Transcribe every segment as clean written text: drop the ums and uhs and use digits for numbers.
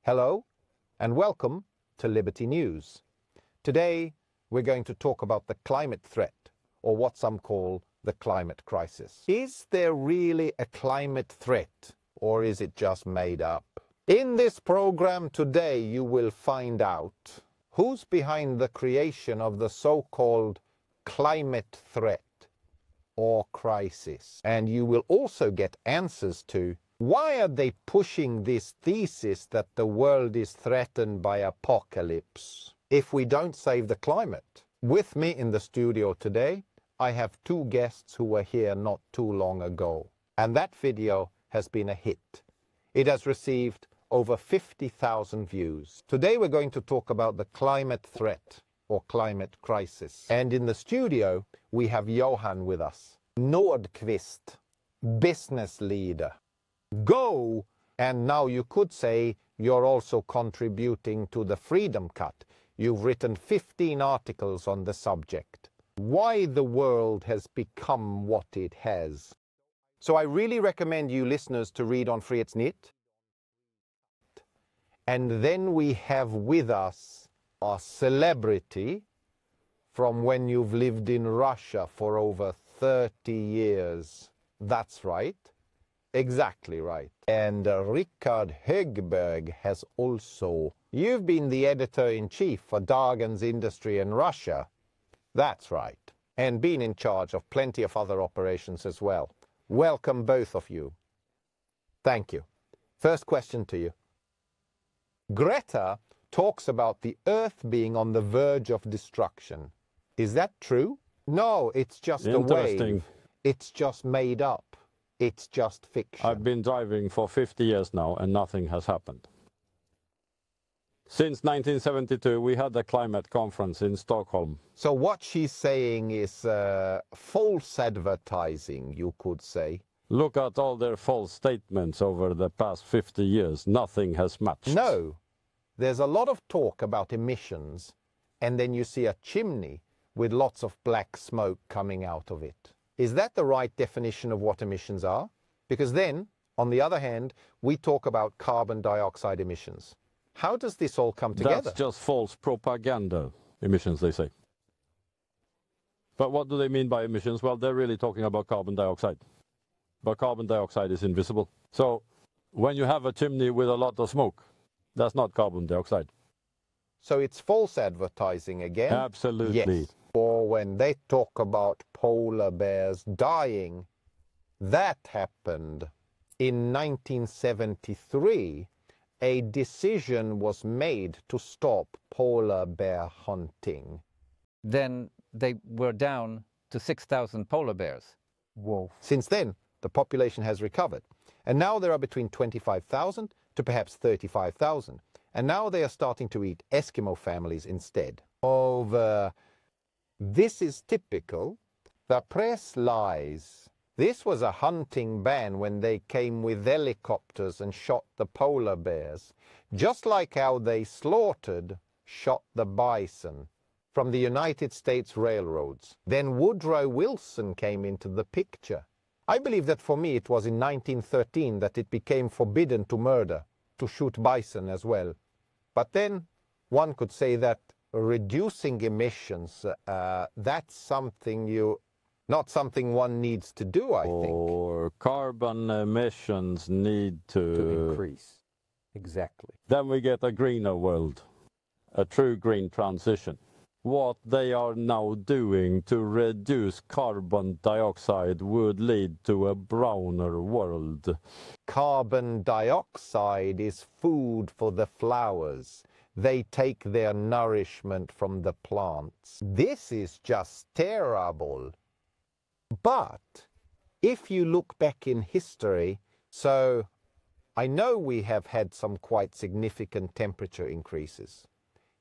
Hello and welcome to Liberty News. Today we're going to talk about the climate threat, or what some call the climate crisis. Is there really a climate threat, or is it just made up? In this program today you will find out who's behind the creation of the so-called climate threat or crisis. And you will also get answers to why are they pushing this thesis that the world is threatened by apocalypse if we don't save the climate? With me in the studio today, I have two guests who were here not too long ago. And that video has been a hit. It has received over 50,000 views. Today we're going to talk about the climate threat or climate crisis. And in the studio, we have Johan with us. Nordquist, business leader. Go! And now you could say you're also contributing to the Freedom Cut. You've written 15 articles on the subject. Why the world has become what it has. So I really recommend you listeners to read on FrihetsNytt. And then we have with us a celebrity from when you've lived in Russia for over 30 years. That's right. Exactly right. And Rikard Högberg has also. You've been the editor-in-chief for Dagens Industry in Russia. That's right. And been in charge of plenty of other operations as well. Welcome both of you. Thank you. First question to you. Greta talks about the Earth being on the verge of destruction. Is that true? No, it's just a wave. It's just made up. It's just fiction. I've been driving for 50 years now and nothing has happened. Since 1972 we had a climate conference in Stockholm. So what she's saying is false advertising, you could say. Look at all their false statements over the past 50 years. Nothing has matched. No. There's a lot of talk about emissions, and then you see a chimney with lots of black smoke coming out of it. Is that the right definition of what emissions are? Because then, on the other hand, we talk about carbon dioxide emissions. How does this all come together? That's just false propaganda emissions, they say. But what do they mean by emissions? Well, they're really talking about carbon dioxide. But carbon dioxide is invisible. So when you have a chimney with a lot of smoke, that's not carbon dioxide. So it's false advertising again? Absolutely. Yes. Or when they talk about polar bears dying, that happened in 1973. A decision was made to stop polar bear hunting. Then they were down to 6,000 polar bears. Whoa. Since then, the population has recovered. And now there are between 25,000 to perhaps 35,000. And now they are starting to eat Eskimo families instead. This is typical. The press lies. This was a hunting ban when they came with helicopters and shot the polar bears, just like how they shot the bison from the United States railroads. Then Woodrow Wilson came into the picture. I believe that for me it was in 1913 that it became forbidden to shoot bison as well. But then one could say that reducing emissions, that's something not something one needs to do, I think. Or carbon emissions need to increase. Exactly. Then we get a greener world, a true green transition. What they are now doing to reduce carbon dioxide would lead to a browner world. Carbon dioxide is food for the flowers. They take their nourishment from the plants. This is just terrible. But if you look back in history, so I know we have had some quite significant temperature increases.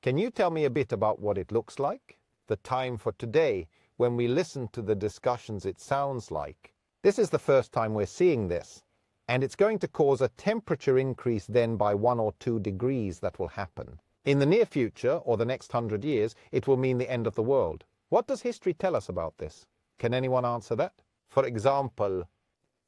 Can you tell me a bit about what it looks like? The time for today, when we listen to the discussions, it sounds like. This is the first time we're seeing this. And it's going to cause a temperature increase then by 1 or 2 degrees that will happen. In the near future, or the next 100 years, it will mean the end of the world. What does history tell us about this? Can anyone answer that? For example,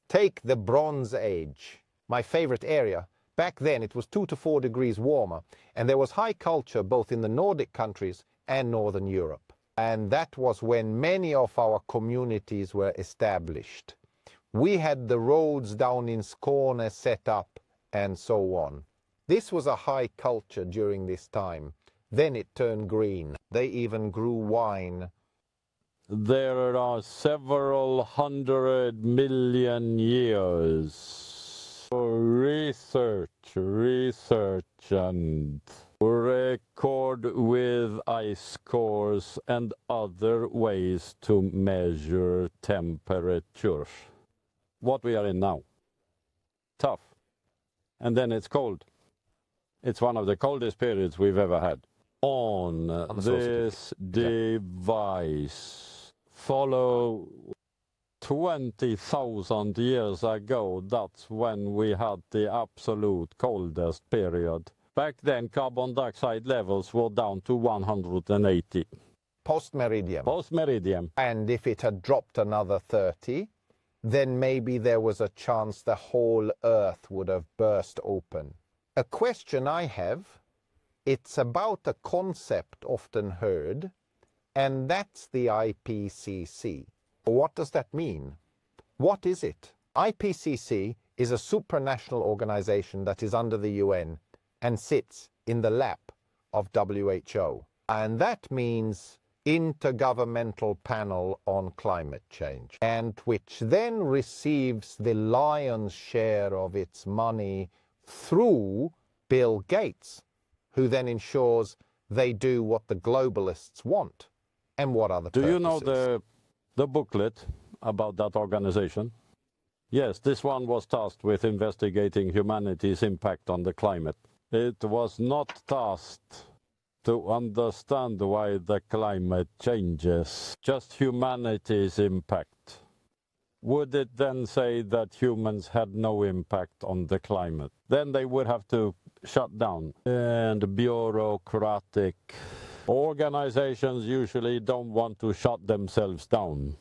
take the Bronze Age, my favorite area Back then it was 2 to 4 degrees warmer, and there was high culture both in the Nordic countries and Northern Europe. And that was when many of our communities were established. We had the roads down in Skåne set up and so on. This was a high culture during this time. Then it turned green. They even grew wine. There are several 100 million years for research and record with ice cores and other ways to measure temperatures. What we are in now. Tough. And then it's cold. It's one of the coldest periods we've ever had. On this device, follow 20,000 years ago, that's when we had the absolute coldest period. Back then, carbon dioxide levels were down to 180. Post-meridian. Post-meridian. And if it had dropped another 30, then maybe there was a chance the whole Earth would have burst open. A question I have, it's about a concept often heard, and that's the IPCC. What does that mean? What is it? IPCC is a supranational organization that is under the UN and sits in the lap of WHO. And that means Intergovernmental Panel on Climate Change, and which then receives the lion's share of its money through Bill Gates, who then ensures they do what the globalists want. And what are the purposes? Do you know the booklet about that organization? Yes, this one was tasked with investigating humanity's impact on the climate. It was not tasked to understand why the climate changes, just humanity's impact. Would it then say that humans had no impact on the climate? Then they would have to shut down. And bureaucratic organizations usually don't want to shut themselves down.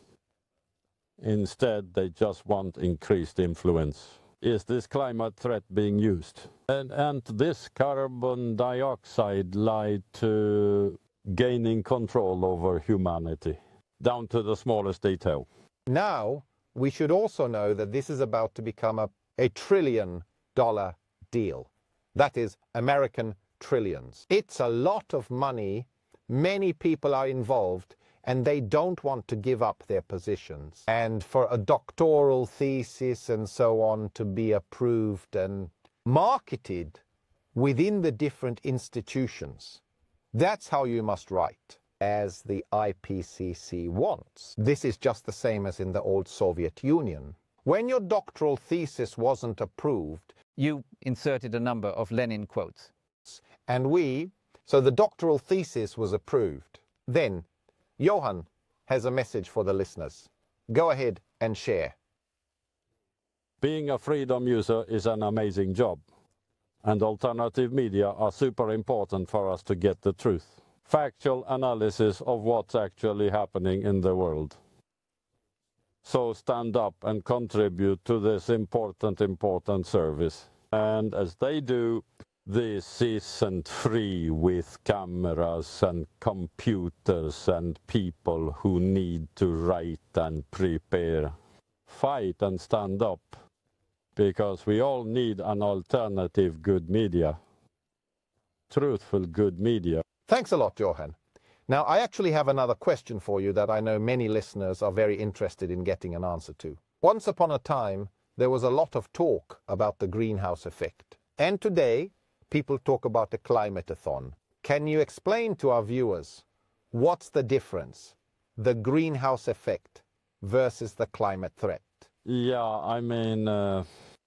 Instead, they just want increased influence. Is this climate threat being used? And this carbon dioxide lied to gaining control over humanity, down to the smallest detail. Now, we should also know that this is about to become a $1 trillion deal. That is American trillions. It's a lot of money. Many people are involved, and they don't want to give up their positions. And for a doctoral thesis and so on to be approved and marketed within the different institutions, that's how you must write, as the IPCC wants. This is just the same as in the old Soviet Union. When your doctoral thesis wasn't approved, You inserted a number of Lenin quotes. so the doctoral thesis was approved. Then Johan has a message for the listeners. Go ahead and share. Being a freedom user is an amazing job, and alternative media are super important for us to get the truth. Factual analysis of what's actually happening in the world. So stand up and contribute to this important service. And as they do, this isn't free with cameras and computers and people who need to write and prepare. Fight and stand up, because we all need an alternative good media. Truthful good media. Thanks a lot, Johan. Now, I actually have another question for you that I know many listeners are very interested in getting an answer to. Once upon a time, there was a lot of talk about the greenhouse effect. And today, people talk about the climate-a-thon. Can you explain to our viewers what's the difference, the greenhouse effect versus the climate threat? Yeah, I mean,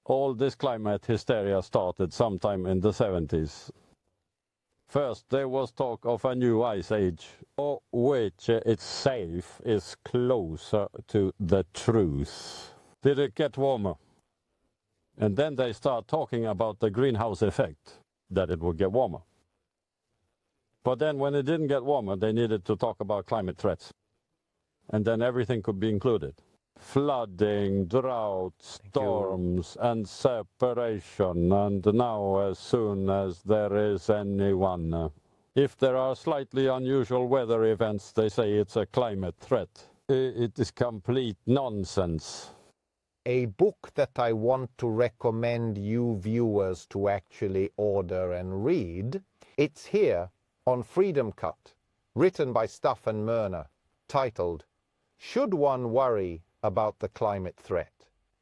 all this climate hysteria started sometime in the 70s. First, there was talk of a new ice age, which itself is closer to the truth. Did it get warmer? And then they start talking about the greenhouse effect, that it would get warmer. But then when it didn't get warmer, they needed to talk about climate threats. And then everything could be included. flooding, drought, storms, and separation. And now, as soon as there is anyone, if there are slightly unusual weather events, they say it's a climate threat. It is complete nonsense. A book that I want to recommend you viewers to actually order and read. It's here on Freedom Cut, written by Staffan Mörner, titled, Should One Worry About the Climate Threat?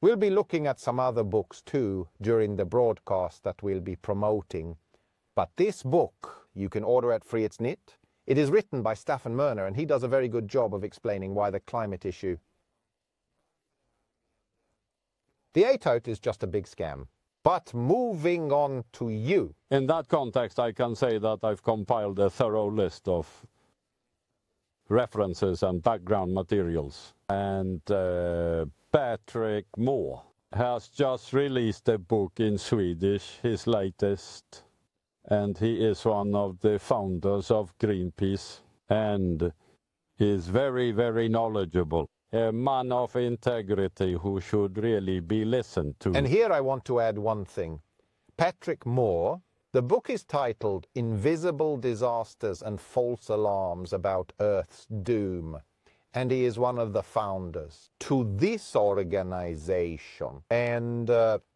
We'll be looking at some other books too during the broadcast that we'll be promoting. But this book you can order at FrihetsNytt. It is written by Staffan Mörner, and he does a very good job of explaining why the climate issue. The ATOT is just a big scam. But moving on to you. In that context, I can say that I've compiled a thorough list of references and background materials. And Patrick Moore has just released a book in Swedish, his latest. And he is one of the founders of Greenpeace and is very, very knowledgeable. A man of integrity who should really be listened to. And here I want to add one thing. Patrick Moore, the book is titled Invisible Disasters and False Alarms About Earth's Doom. And he is one of the founders to this organization. And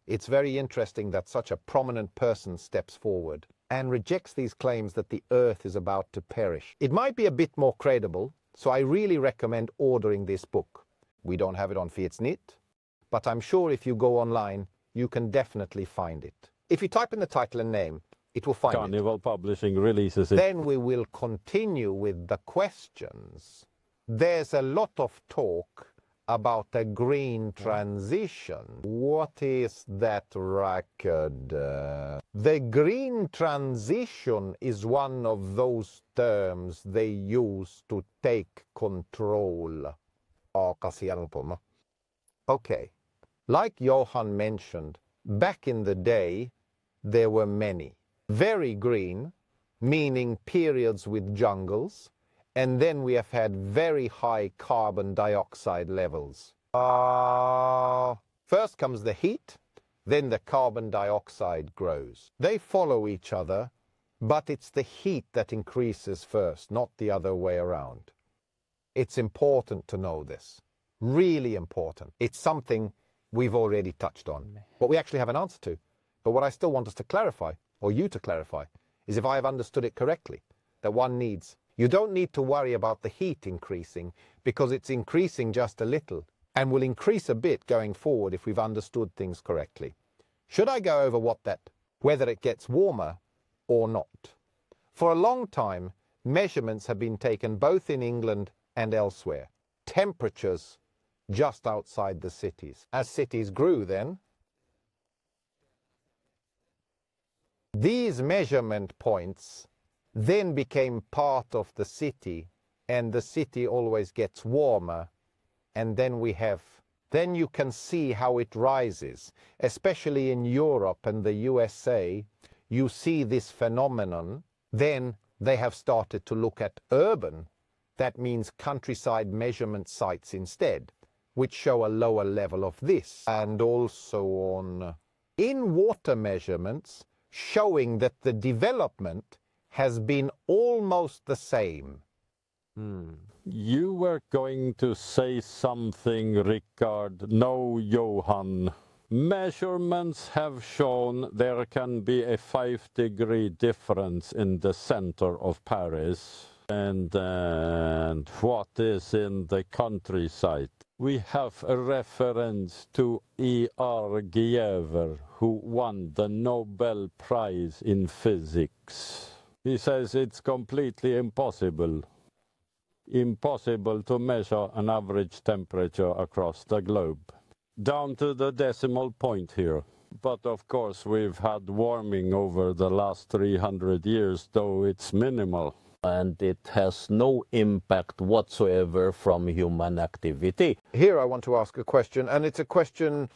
it's very interesting that such a prominent person steps forward and rejects these claims that the Earth is about to perish. It might be a bit more credible, so I really recommend ordering this book. We don't have it on FrihetsNytt, but I'm sure if you go online, you can definitely find it. If you type in the title and name, it will find Carnival Publishing releases it. Then we will continue with the questions. There's a lot of talk about a green transition. What is that, Rikard? The green transition is one of those terms they use to take control. Okay, like Johan mentioned, back in the day, there were many. Very green, meaning periods with jungles, and then we have had very high carbon dioxide levels. First comes the heat, then the carbon dioxide grows. They follow each other, but it's the heat that increases first, not the other way around. It's important to know this. Really important. It's something we've already touched on, what we actually have an answer to. But what I still want us to clarify, or you to clarify, is if I have understood it correctly, that you don't need to worry about the heat increasing, because it's increasing just a little, and will increase a bit going forward if we've understood things correctly. Should I go over whether it gets warmer or not? For a long time, measurements have been taken both in England and elsewhere. Temperatures just outside the cities. As cities grew then, these measurement points then became part of the city, and the city always gets warmer, and then you can see how it rises. Especially in Europe and the USA, you see this phenomenon. Then they have started to look at urban, that means countryside measurement sites instead, which show a lower level of this. And also on in water measurements, showing that the development has been almost the same. You were going to say something, Rikard. No, Johan. Measurements have shown there can be a 5-degree difference in the center of Paris. And what is in the countryside? We have a reference to E.R. Giver, who won the Nobel Prize in Physics. He says it's completely impossible to measure an average temperature across the globe. Down to the decimal point here. But of course we've had warming over the last 300 years, though it's minimal. And it has no impact whatsoever from human activity. Here I want to ask a question, and it's a question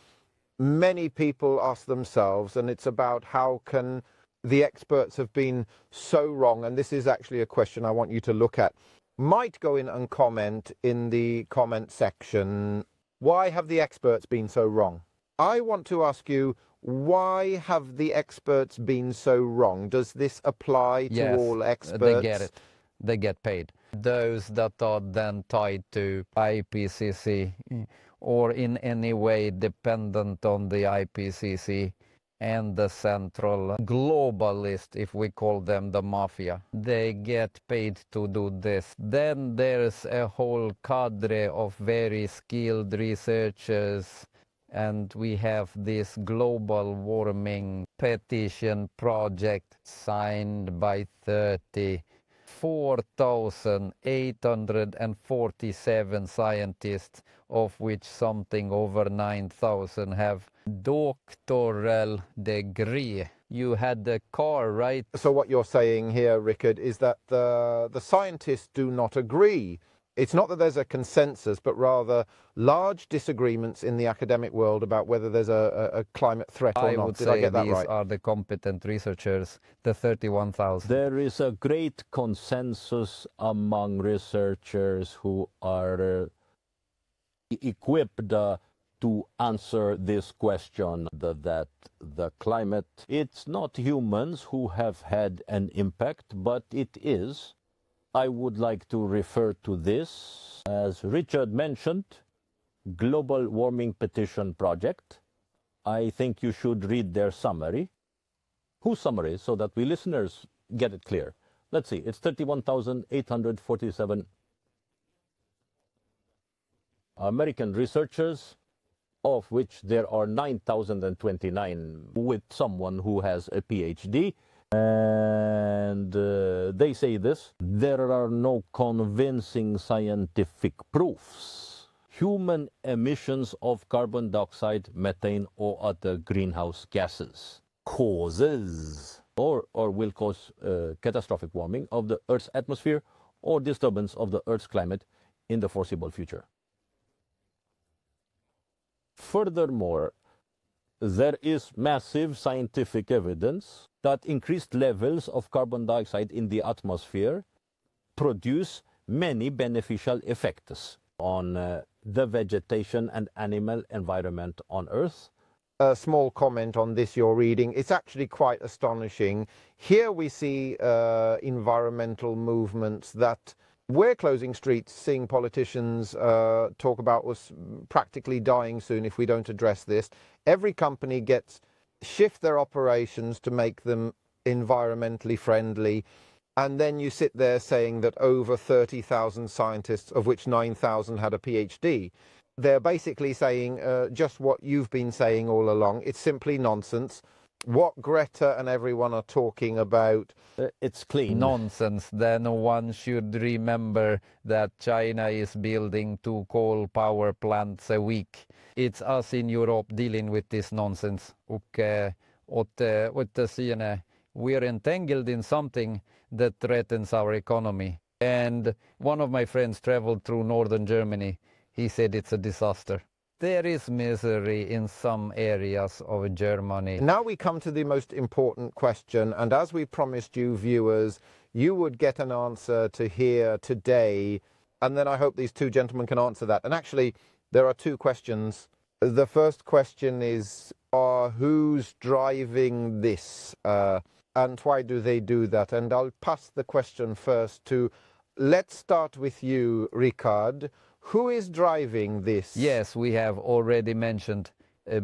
many people ask themselves, and it's about how can the experts have been so wrong, and this is actually a question I want you to look at. Might go in and comment in the comment section Why have the experts been so wrong? I want to ask you, why have the experts been so wrong? Does this apply to all experts? They get it. They get paid. Those that are then tied to IPCC or in any way dependent on the IPCC and the central globalist, if we call them the mafia, they get paid to do this. Then there's a whole cadre of very skilled researchers, and we have this global warming petition project signed by 4,847 scientists, of which something over 9,000 have doctoral degree. You had the car, right? So what you're saying here, Rikard, is that the scientists do not agree. It's not that there's a consensus, but rather large disagreements in the academic world about whether there's a climate threat or not. Did I get that right? These are the competent researchers, the 31,000. There is a great consensus among researchers who are equipped to answer this question, that the climate, it's not humans who have had an impact, but it is. I would like to refer to this, as Rikard mentioned, Global Warming Petition Project. I think you should read their summary. Whose summary? So that we listeners get it clear. Let's see, it's 31,847 American researchers, of which there are 9,029 with someone who has a PhD. And they say this: there are no convincing scientific proofs. Human emissions of carbon dioxide, methane, or other greenhouse gases causes or will cause catastrophic warming of the Earth's atmosphere or disturbance of the Earth's climate in the foreseeable future. Furthermore, there is massive scientific evidence that increased levels of carbon dioxide in the atmosphere produce many beneficial effects on the vegetation and animal environment on Earth. A small comment on this you're reading. It's actually quite astonishing. Here we see environmental movements that we're closing streets, seeing politicians talk about us practically dying soon if we don't address this. Every company shift their operations to make them environmentally friendly, and then you sit there saying that over 30,000 scientists, of which 9,000 had a PhD, they're basically saying just what you've been saying all along. It's simply nonsense. What Greta and everyone are talking about, it's clean nonsense. Then one should remember that China is building 2 coal power plants a week. It's us in Europe dealing with this nonsense. Okay, we're entangled in something that threatens our economy. And one of my friends traveled through northern Germany. He said it's a disaster. There is misery in some areas of Germany. Now we come to the most important question, and as we promised you viewers, you would get an answer to here today, and then I hope these 2 gentlemen can answer that. And actually, there are 2 questions. The first question is, who's driving this, and why do they do that? And I'll pass the question first to, let's start with you, Rikard. Who is driving this? Yes, we have already mentioned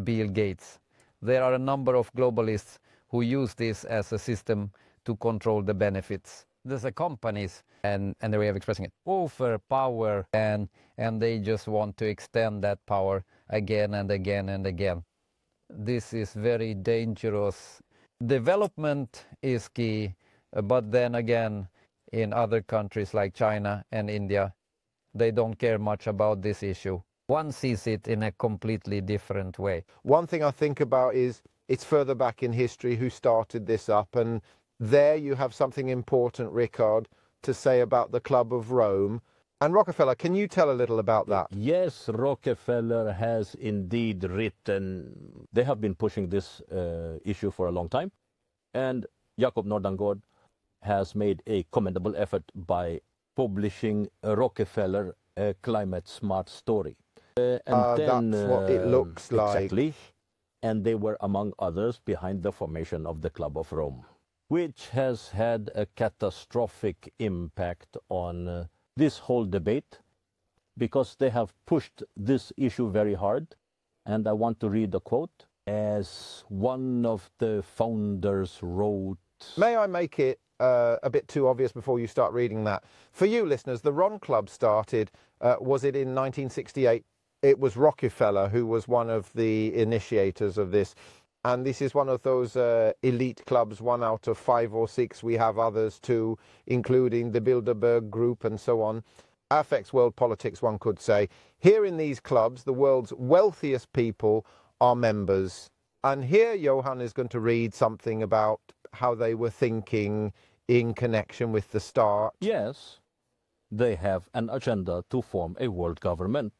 Bill Gates. There are a number of globalists who use this as a system to control the benefits. There's a companies, and their way of expressing it, overpower, and they just want to extend that power again and again and again. This is very dangerous. Development is key, but then again, in other countries like China and India, they don't care much about this issue. One sees it in a completely different way. One thing I think about is, it's further back in history who started this up, and there you have something important, Rikard, to say about the Club of Rome. And Rockefeller, can you tell a little about that? Yes, Rockefeller has indeed written. They have been pushing this issue for a long time. And Jacob Nordangård has made a commendable effort by publishing a Rockefeller Climate Smart Story. That's what it looks like. Exactly. And they were, among others, behind the formation of the Club of Rome, which has had a catastrophic impact on this whole debate, because they have pushed this issue very hard. And I want to read a quote, as one of the founders wrote. May I make it a bit too obvious before you start reading that? For you listeners, the Ron Club started, was it in 1968? It was Rockefeller who was one of the initiators of this. And this is one of those elite clubs, 1 out of 5 or 6. We have others too, including the Bilderberg Group and so on. Affects world politics, one could say. Here in these clubs, the world's wealthiest people are members. And here Johan is going to read something about how they were thinking in connection with the start. Yes, they have an agenda to form a world government,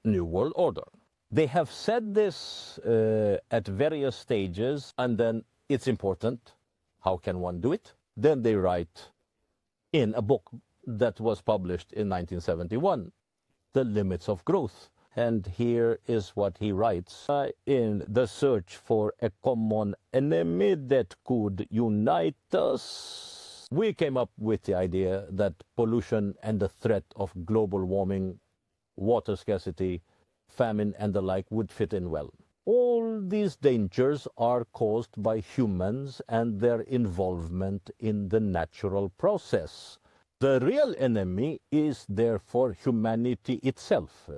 new world order. They have said this at various stages, and then it's important. How can one do it? Then they write in a book that was published in 1971, The Limits of Growth. And here is what he writes. In the search for a common enemy that could unite us, we came up with the idea that pollution and the threat of global warming, water scarcity, famine and the like would fit in well. All these dangers are caused by humans and their involvement in the natural process. The real enemy is therefore humanity itself.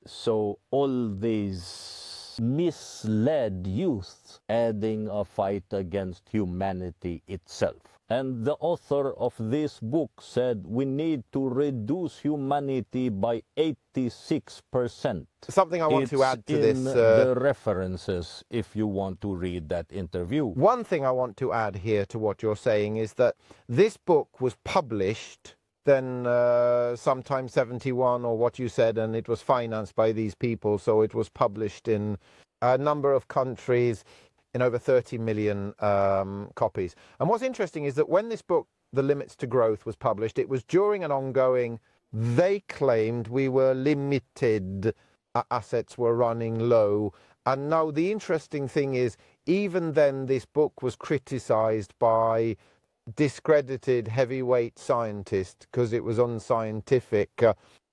So all these misled youths adding a fight against humanity itself. And the author of this book said we need to reduce humanity by 86%. Something I want to add to this. The references, if you want to read that interview. One thing I want to add here to what you're saying is that this book was published then sometime 71 or what you said, and it was financed by these people. So it was published in a number of countries in over 30 million copies. And what's interesting is that when this book, The Limits to Growth, was published, it was during an ongoing, they claimed we were limited, our assets were running low. And now the interesting thing is, even then this book was criticized by discredited heavyweight scientists because it was unscientific.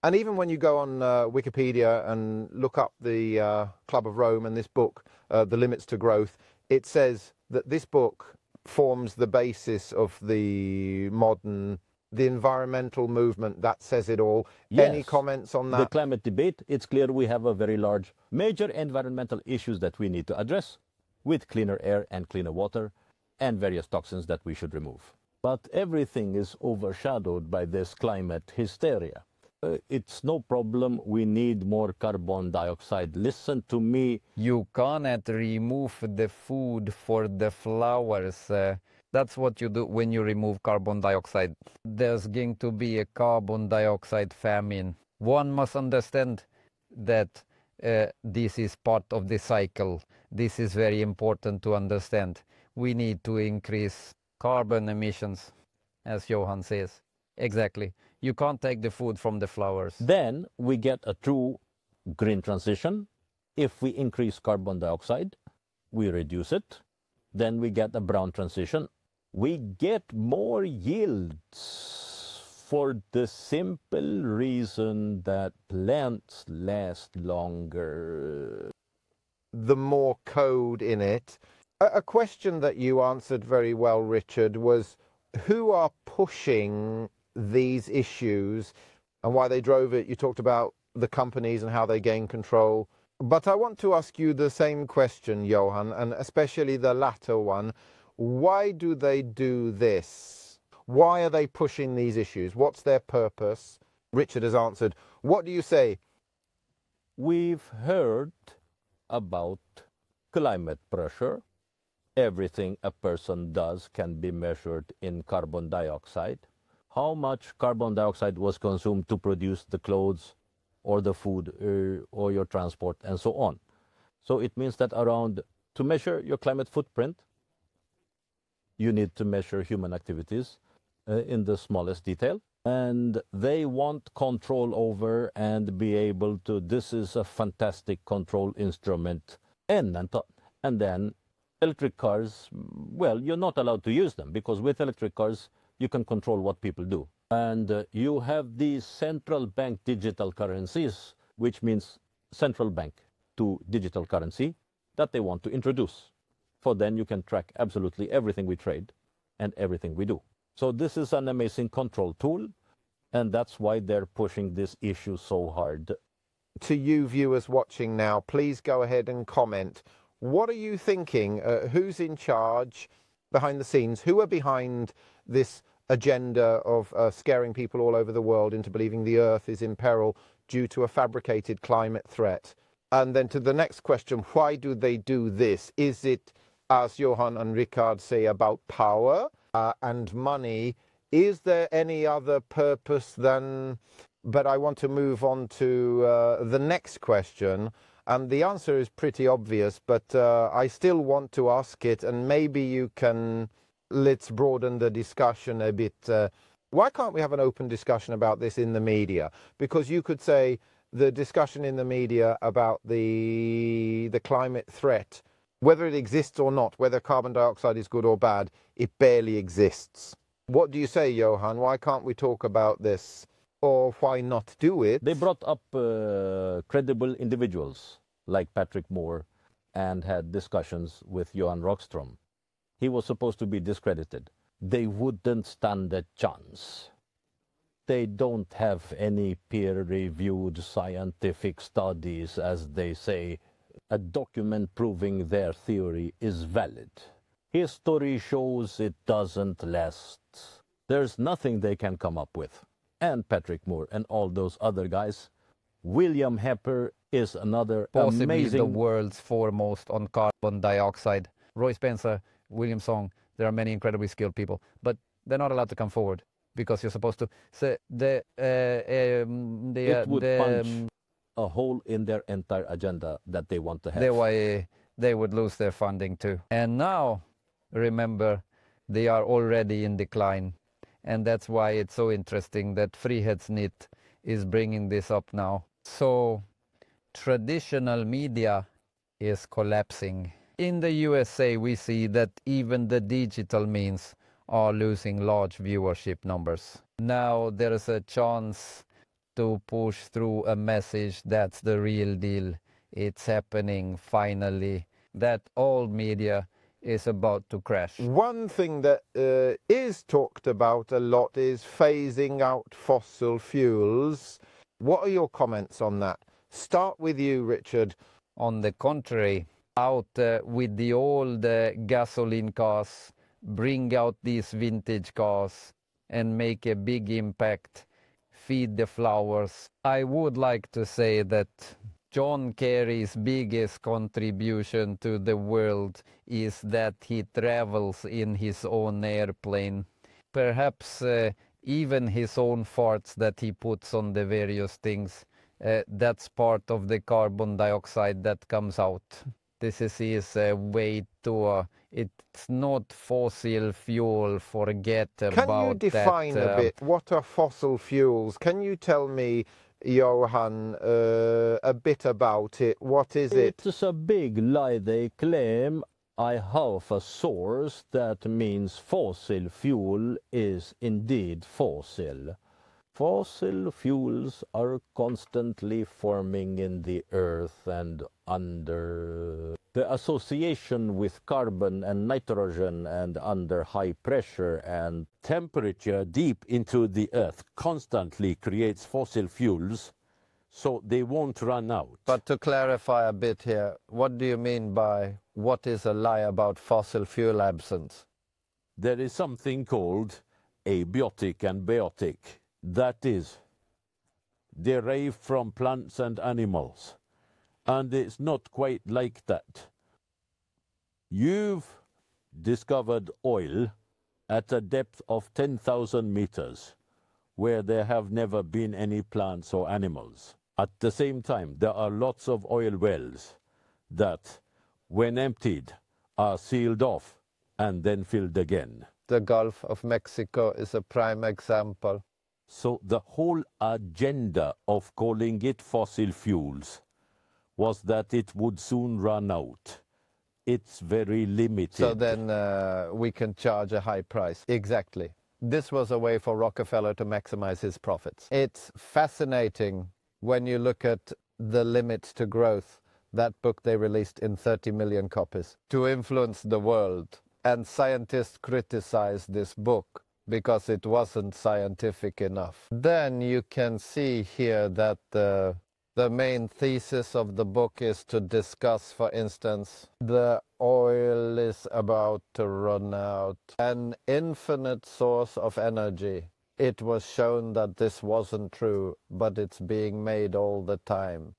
And even when you go on Wikipedia and look up the Club of Rome and this book, The Limits to Growth, it says that this book forms the basis of the modern, the environmental movement. That says it all. Yes. Any comments on that? The climate debate, it's clear we have a very large, major environmental issues that we need to address, with cleaner air and cleaner water, and various toxins that we should remove. But everything is overshadowed by this climate hysteria. It's no problem, we need more carbon dioxide. Listen to me. You cannot remove the food for the flowers. That's what you do when you remove carbon dioxide. There's going to be a carbon dioxide famine. One must understand that this is part of the cycle. This is very important to understand. We need to increase carbon emissions, as Johan says. Exactly. You can't take the food from the flowers. Then we get a true green transition. If we increase carbon dioxide, we reduce it. Then we get a brown transition. We get more yields for the simple reason that plants last longer. The more code in it. A question that you answered very well, Richard, was who are pushing these issues and why they drove it. You talked about the companies and how they gain control. But I want to ask you the same question, Johan, and especially the latter one. Why do they do this? Why are they pushing these issues? What's their purpose? Richard has answered. What do you say? We've heard about climate pressure. Everything a person does can be measured in carbon dioxide. How much carbon dioxide was consumed to produce the clothes or the food or your transport and so on. So it means that to measure your climate footprint, you need to measure human activities in the smallest detail. And they want control over and be able to, this is a fantastic control instrument. And then electric cars, well, you're not allowed to use them because with electric cars, you can control what people do. And you have these central bank digital currencies, which means central bank to digital currency that they want to introduce. For then you can track absolutely everything we trade and everything we do. So this is an amazing control tool, and that's why they're pushing this issue so hard. To you viewers watching now, please go ahead and comment. What are you thinking? Who's in charge behind the scenes? Who are behind this agenda of scaring people all over the world into believing the Earth is in peril due to a fabricated climate threat? And then to the next question, why do they do this? Is it, as Johan and Rikard say, about power and money? Is there any other purpose than... But I want to move on to the next question. And the answer is pretty obvious, but I still want to ask it, and maybe you can... Let's broaden the discussion a bit. Why can't we have an open discussion about this in the media? Because you could say the discussion in the media about the climate threat, whether it exists or not, whether carbon dioxide is good or bad, it barely exists. What do you say, Johan? Why can't we talk about this? Or why not do it? They brought up credible individuals like Patrick Moore and had discussions with Johan Rockström. He was supposed to be discredited. They wouldn't stand a chance. They don't have any peer-reviewed scientific studies, as they say, a document proving their theory is valid. History shows it doesn't last. There's nothing they can come up with. And Patrick Moore and all those other guys. William Hepper is another possibly amazing... the world's foremost on carbon dioxide. Roy Spencer, William Song, there are many incredibly skilled people, but they're not allowed to come forward because you're supposed to say it would punch a hole in their entire agenda that they want to have. That's why they would lose their funding too. And now, remember, they are already in decline. And that's why it's so interesting that FrihetsNytt is bringing this up now. So, traditional media is collapsing. In the USA, we see that even the digital means are losing large viewership numbers. Now there is a chance to push through a message that's the real deal. It's happening finally. That old media is about to crash. One thing that is talked about a lot is phasing out fossil fuels. What are your comments on that? Start with you, Richard. On the contrary, out with the old gasoline cars, bring out these vintage cars and make a big impact, feed the flowers. I would like to say that John Kerry's biggest contribution to the world is that he travels in his own airplane. Perhaps even his own farts that he puts on the various things, that's part of the carbon dioxide that comes out. This is his way to, it's not fossil fuel, forget about that. Can you define a bit, what are fossil fuels? Can you tell me, Johan, a bit about it? What is it? It's a big lie they claim. I have a source that means fossil fuel is indeed fossil. Fossil fuels are constantly forming in the earth and under the association with carbon and nitrogen and under high pressure and temperature deep into the earth constantly creates fossil fuels, so they won't run out. But to clarify a bit here, what do you mean by what is a lie about fossil fuel absence? There is something called abiotic and biotic. That is derived from plants and animals. And it's not quite like that. You've discovered oil at a depth of 10,000 meters, where there have never been any plants or animals. At the same time, there are lots of oil wells that, when emptied, are sealed off and then filled again. The Gulf of Mexico is a prime example. So the whole agenda of calling it fossil fuels was that it would soon run out. It's very limited. So then we can charge a high price. Exactly. This was a way for Rockefeller to maximize his profits. It's fascinating when you look at the limits to growth. That book they released in 30 million copies to influence the world. And scientists criticized this book because it wasn't scientific enough. Then you can see here that the main thesis of the book is to discuss, for instance, the oil is about to run out, an infinite source of energy. It was shown that this wasn't true, but it's being made all the time.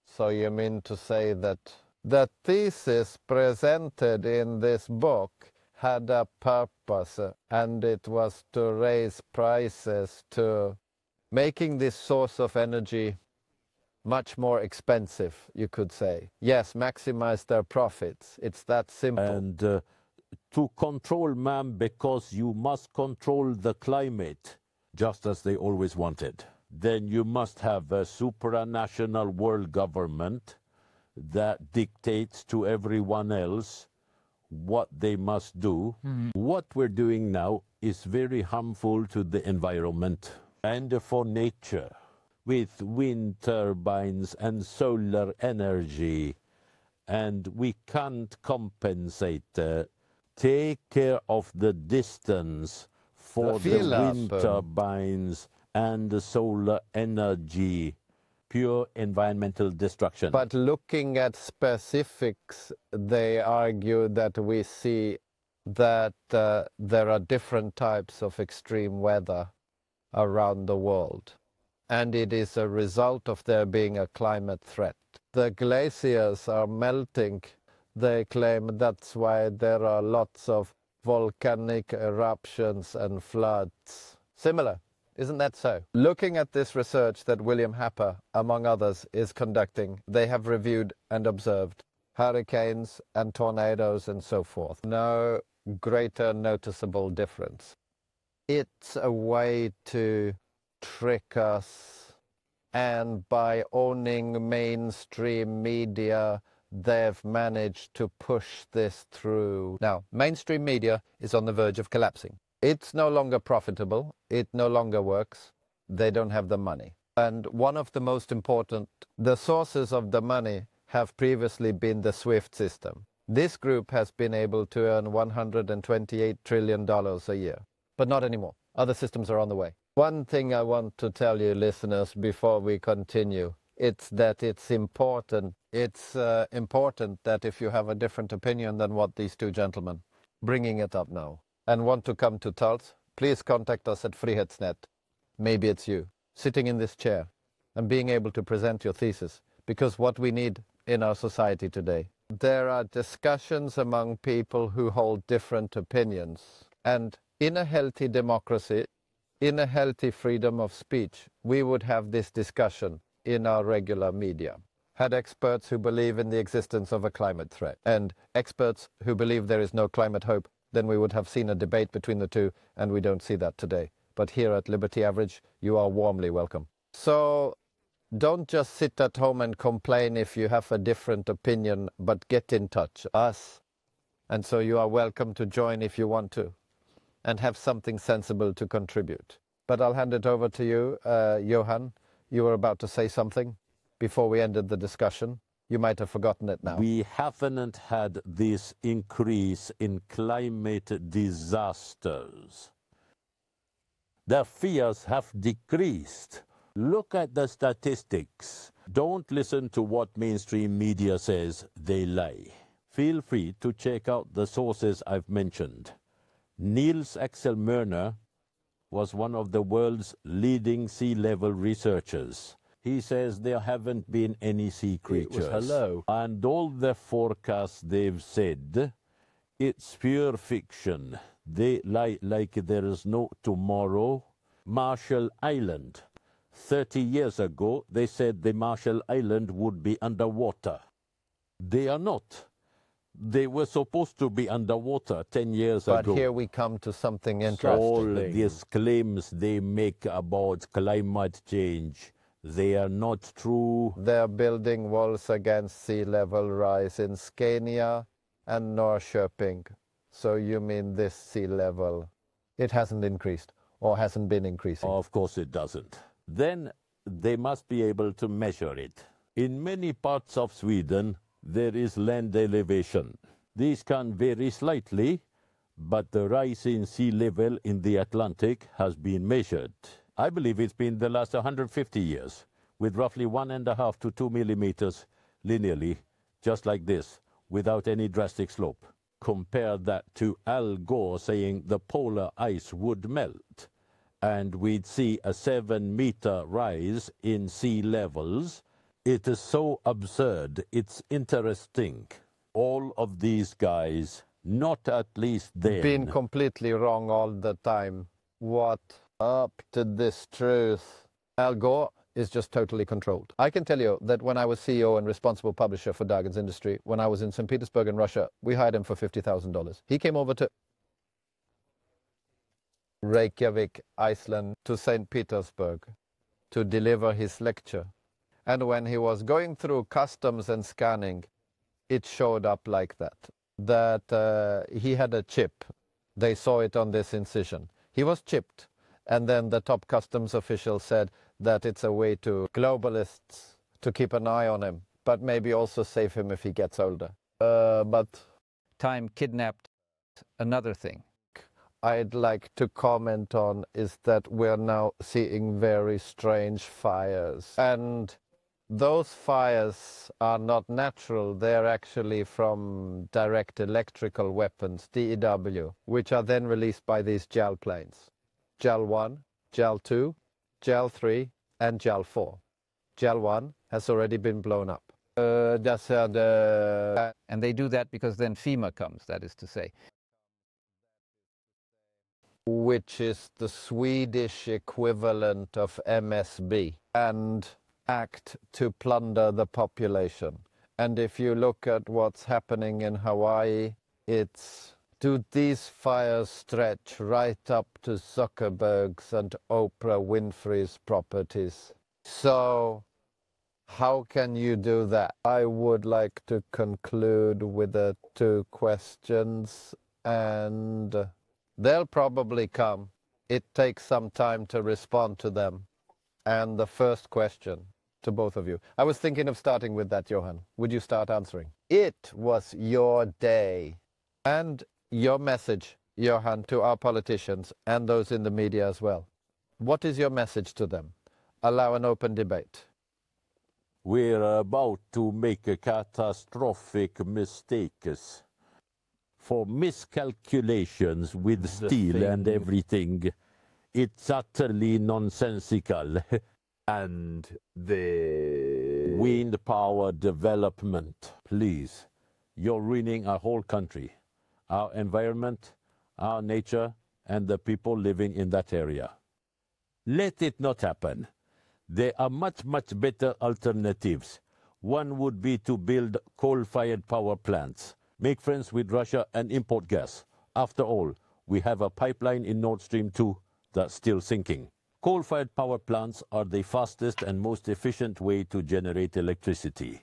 So you mean to say that the thesis presented in this book had a purpose, and it was to raise prices, to making this source of energy much more expensive, you could say. Yes, maximize their profits. It's that simple. And to control man, because you must control the climate, just as they always wanted. Then you must have a supranational world government that dictates to everyone else what they must do. What we're doing now is very harmful to the environment and for nature, with wind turbines and solar energy, and we can't compensate. Take care of the distance for the wind turbines and the solar energy, pure environmental destruction. But looking at specifics, they argue that we see that there are different types of extreme weather around the world. And it is a result of there being a climate threat. The glaciers are melting. They claim that's why there are lots of volcanic eruptions and floods. Similar. Isn't that so? Looking at this research that William Happer, among others, is conducting, they have reviewed and observed hurricanes and tornadoes and so forth. No greater noticeable difference. It's a way to trick us, and by owning mainstream media, they've managed to push this through. Now, mainstream media is on the verge of collapsing. It's no longer profitable. It no longer works. They don't have the money. And one of the most important, the sources of the money have previously been the SWIFT system. This group has been able to earn $128 trillion a year, but not anymore. Other systems are on the way. One thing I want to tell you, listeners, before we continue, it's that it's important. It's important that if you have a different opinion than what these two gentlemen, bringing it up now, and want to come to Tulsa, please contact us at FrihetsNytt. Maybe it's you, sitting in this chair and being able to present your thesis, because what we need in our society today, there are discussions among people who hold different opinions. And in a healthy democracy, in a healthy freedom of speech, we would have this discussion in our regular media. Had experts who believe in the existence of a climate threat and experts who believe there is no climate hope, then we would have seen a debate between the two, and we don't see that today. But here at Liberty Average, you are warmly welcome. So don't just sit at home and complain if you have a different opinion, but get in touch, us. And so you are welcome to join if you want to, and have something sensible to contribute. But I'll hand it over to you, Johan. You were about to say something before we ended the discussion. You might have forgotten it now. We haven't had this increase in climate disasters. The fears have decreased. Look at the statistics. Don't listen to what mainstream media says. They lie. Feel free to check out the sources I've mentioned. Niels Axel Mørner was one of the world's leading sea level researchers. He says there haven't been any sea creatures. Hello. And all the forecasts they've said, it's pure fiction. They lie like there is no tomorrow. Marshall Island. 30 years ago, they said the Marshall Island would be underwater. They are not. They were supposed to be underwater 10 years ago. But here we come to something interesting. All these claims they make about climate change, they are not true. They're building walls against sea level rise in Scania and Norrköping. So you mean this sea level, it hasn't increased or hasn't been increasing? Of course it doesn't. Then they must be able to measure it. In many parts of Sweden, there is land elevation. These can vary slightly, but the rise in sea level in the Atlantic has been measured. I believe it's been the last 150 years, with roughly 1.5 to 2 millimeters linearly, just like this, without any drastic slope. Compare that to Al Gore saying the polar ice would melt, and we'd see a 7-meter rise in sea levels. It is so absurd, it's interesting. All of these guys, not at least then, been completely wrong all the time. What up to this truth? Al Gore is just totally controlled. I can tell you that when I was CEO and responsible publisher for Dagens Industry, when I was in St. Petersburg in Russia, we hired him for $50,000. He came over to Reykjavik, Iceland, to St. Petersburg to deliver his lecture. And when he was going through customs and scanning, it showed up like that he had a chip. They saw it on this incision. He was chipped. And then the top customs official said that it's a way to globalists to keep an eye on him, but maybe also save him if he gets older. But Time kidnapped another thing. I'd like to comment on is that we're now seeing very strange fires. And those fires are not natural. They're actually from direct electrical weapons, DEW, which are then released by these JAL planes. JAL 1, JAL 2, JAL 3, and JAL 4. JAL 1 has already been blown up. And they do that because then FEMA comes, that is to say. Which is the Swedish equivalent of MSB, and act to plunder the population. And if you look at what's happening in Hawaii, do these fires stretch right up to Zuckerberg's and Oprah Winfrey's properties? So how can you do that? I would like to conclude with the 2 questions, and they'll probably come. It takes some time to respond to them. And the first question to both of you. I was thinking of starting with that, Johan. Would you start answering? It was your day. And your message, Johan, to our politicians and those in the media as well. What is your message to them? Allow an open debate. We're about to make a catastrophic mistakes. For miscalculations with steel and everything, it's utterly nonsensical. And the wind power development, please, you're ruining our whole country, our environment, our nature, and the people living in that area. Let it not happen. There are much, much better alternatives. One would be to build coal-fired power plants, make friends with Russia, and import gas. After all, we have a pipeline in Nord Stream 2 that's still sinking. Coal-fired power plants are the fastest and most efficient way to generate electricity.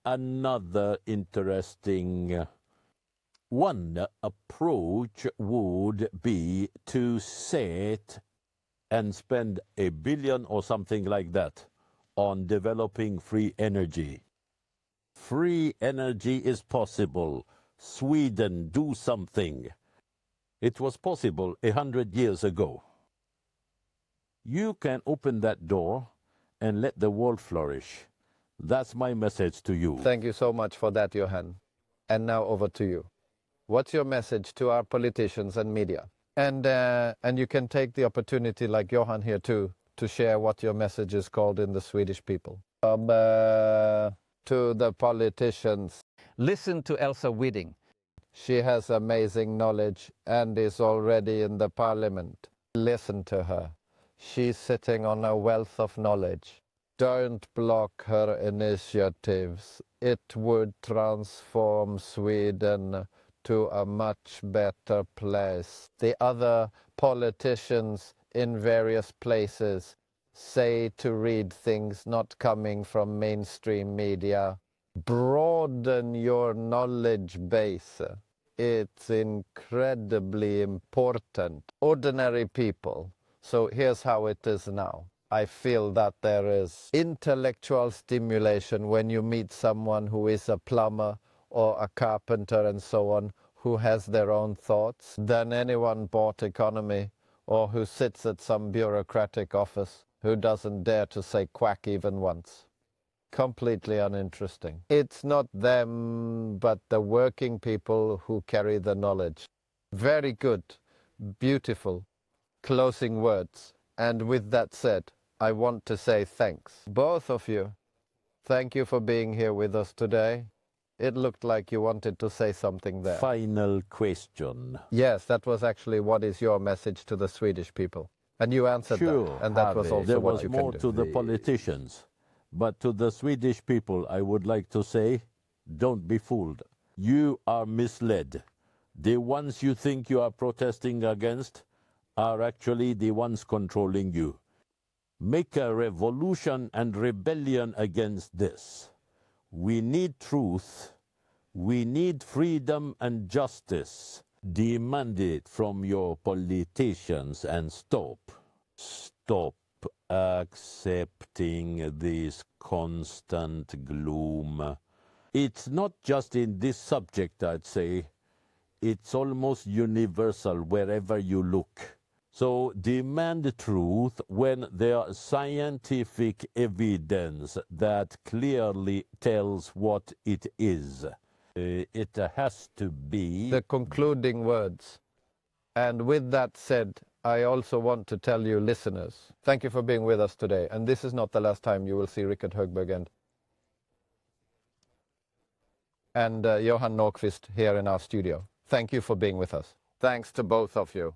Another interesting one approach would be to set and spend $1 billion or something like that on developing free energy. Free energy is possible. Sweden, do something. It was possible 100 years ago. You can open that door and let the world flourish. That's my message to you. Thank you so much for that, Johan. And now over to you. What's your message to our politicians and media? And you can take the opportunity, like Johan here too, to share what your message is called in the Swedish people. To the politicians. Listen to Elsa Widding. She has amazing knowledge and is already in the parliament. Listen to her. She's sitting on a wealth of knowledge. Don't block her initiatives. It would transform Sweden to a much better place. The other politicians in various places say to read things not coming from mainstream media. Broaden your knowledge base. It's incredibly important. Ordinary people. So here's how it is now. I feel that there is intellectual stimulation when you meet someone who is a plumber or a carpenter and so on, who has their own thoughts, than anyone bought economy or who sits at some bureaucratic office who doesn't dare to say quack even once. Completely uninteresting. It's not them, but the working people who carry the knowledge. Very good, beautiful, closing words. And with that said, I want to say thanks. Both of you, thank you for being here with us today. It looked like you wanted to say something there. Final question. Yes, that was actually what is your message to the Swedish people. And you answered that, and that was also there what was you more can do. to the politicians. But to the Swedish people, I would like to say, don't be fooled. You are misled. The ones you think you are protesting against are actually the ones controlling you. Make a revolution and rebellion against this. We need truth. We need freedom and justice. Demand it from your politicians and stop. Stop accepting this constant gloom. It's not just in this subject, I'd say. It's almost universal wherever you look. So demand truth when there is scientific evidence that clearly tells what it is. It has to be the concluding words. And with that said, I also want to tell you listeners, thank you for being with us today. And this is not the last time you will see Rikard Högberg and Johan Nordquist here in our studio. Thank you for being with us. Thanks to both of you.